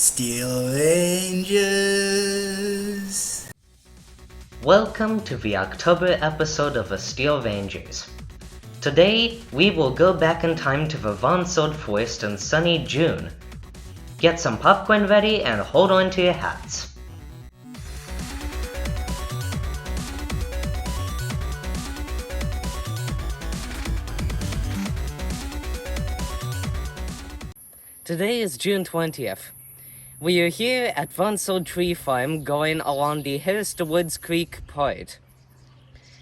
Steel Rangers! Welcome to the October episode of the Steel Rangers. Today, we will go back in time to the Vonsild Forest in sunny June. Get some popcorn ready and hold on to your hats. Today is June 20th. We are here at Vonsild Tree Farm going along the Harris to Woods Creek part.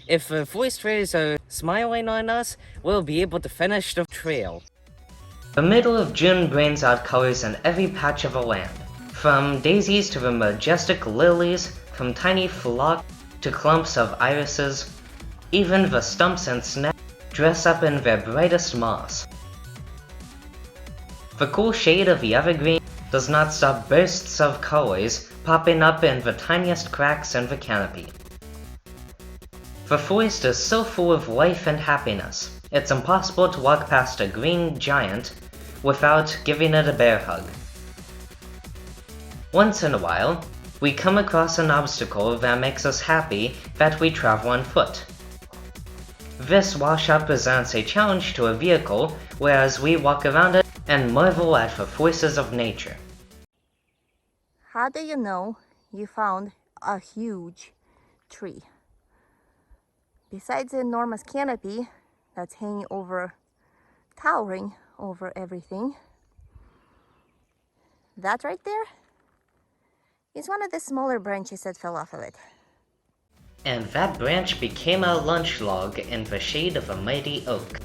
If the forest fairies are smiling on us, we'll be able to finish the trail. The middle of June brings out colors in every patch of the land. From daisies to the majestic lilies, from tiny phlox to clumps of irises, even the stumps and snags dress up in their brightest moss. The cool shade of the evergreen does not stop bursts of colors popping up in the tiniest cracks in the canopy. The forest is so full of life and happiness, it's impossible to walk past a green giant without giving it a bear hug. Once in a while, we come across an obstacle that makes us happy that we travel on foot. This washout presents a challenge to a vehicle, whereas we walk around it and marvel at the forces of nature. How do you know you found a huge tree? Besides the enormous canopy that's hanging over, towering over everything, that right there is one of the smaller branches that fell off of it. And that branch became a lunch log in the shade of a mighty oak.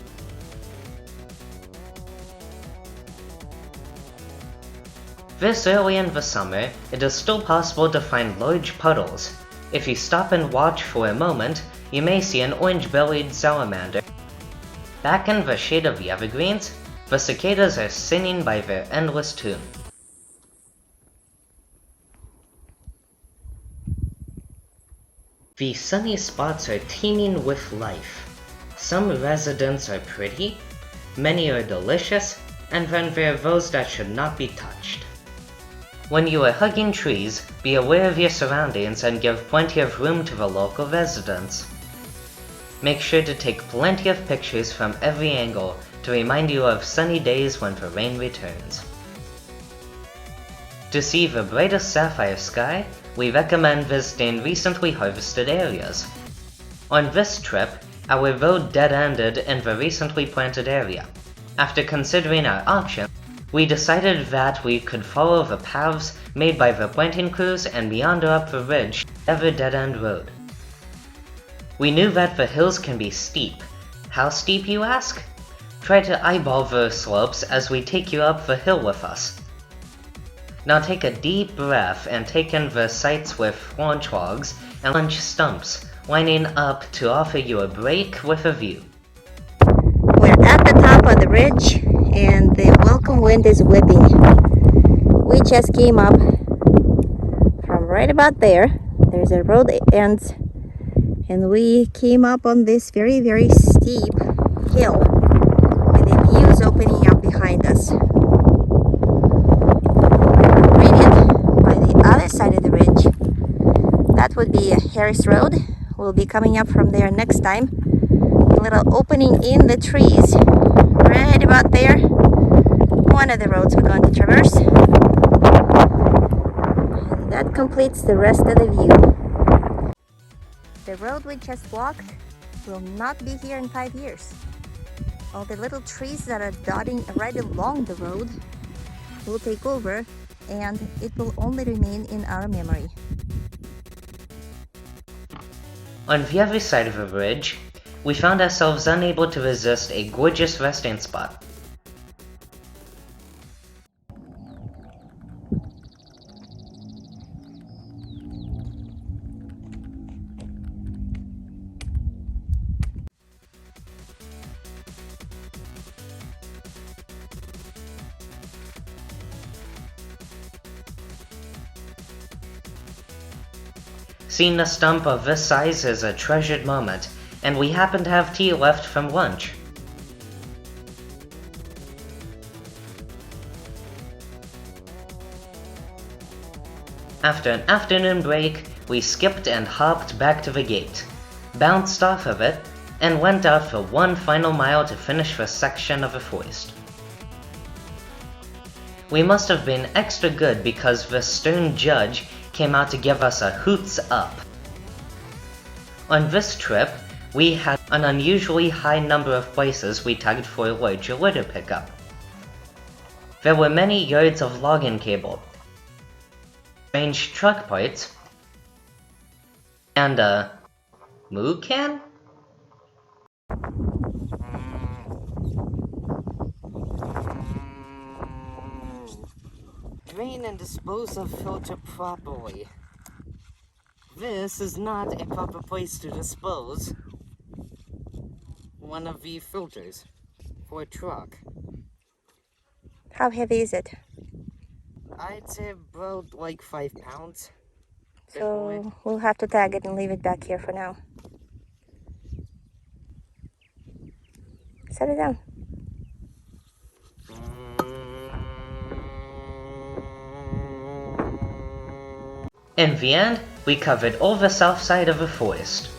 This early in the summer, it is still possible to find large puddles. If you stop and watch for a moment, you may see an orange-bellied salamander. Back in the shade of the evergreens, the cicadas are singing by their endless tune. The sunny spots are teeming with life. Some residents are pretty, many are delicious, and then there are those that should not be touched. When you are hugging trees, be aware of your surroundings and give plenty of room to the local residents. Make sure to take plenty of pictures from every angle to remind you of sunny days when the rain returns. To see the brightest sapphire sky, we recommend visiting recently harvested areas. On this trip, our road dead-ended in the recently planted area. After considering our options, we decided that we could follow the paths made by the planting crews and meander up the ridge to every dead-end road. We knew that the hills can be steep. How steep, you ask? Try to eyeball the slopes as we take you up the hill with us. Now take a deep breath and take in the sights with launch logs and lunch stumps, lining up to offer you a break with a view. We're at the top of the ridge and the welcome wind is whipping. We just came up from right about there. There's a road ends and we came up on this very steep hill with the views opening up behind us. By the other side of the ridge, that would be Harris Road. We'll be coming up from there next time. A little opening in the trees right about there. One of the roads we're going to traverse. And that completes the rest of the view. The road we just walked will not be here in 5 years. All the little trees that are dotting right along the road will take over, and it will only remain in our memory. On the other side of the ridge, we found ourselves unable to resist a gorgeous resting spot. Seeing a stump of this size is a treasured moment, and we happen to have tea left from lunch. After an afternoon break, we skipped and hopped back to the gate, bounced off of it, and went out for one final mile to finish the section of the forest. We must have been extra good because the stern judge came out to give us a hoots up. On this trip, we had an unusually high number of places we tagged for a larger litter pickup. There were many yards of logging cable, strange truck parts, and a moo can? Drain and dispose of filter properly. This is not a proper place to dispose one of the filters for a truck. How heavy is it? I'd say about like 5 pounds. So we'll have to tag it and leave it back here for now. Set it down. In the end, we covered all the south side of the forest.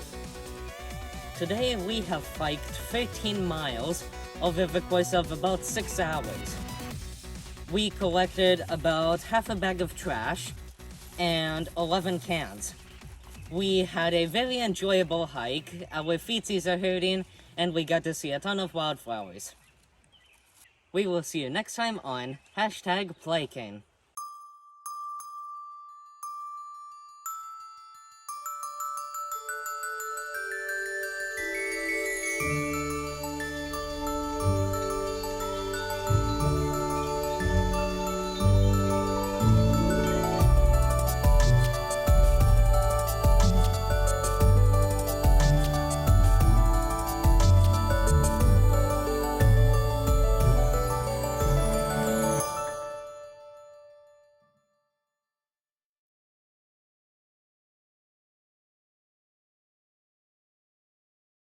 Today we have hiked 13 miles over the course of about 6 hours. We collected about half a bag of trash and 11 cans. We had a very enjoyable hike, our feetsies are hurting, and we got to see a ton of wildflowers. We will see you next time on #PlayCane.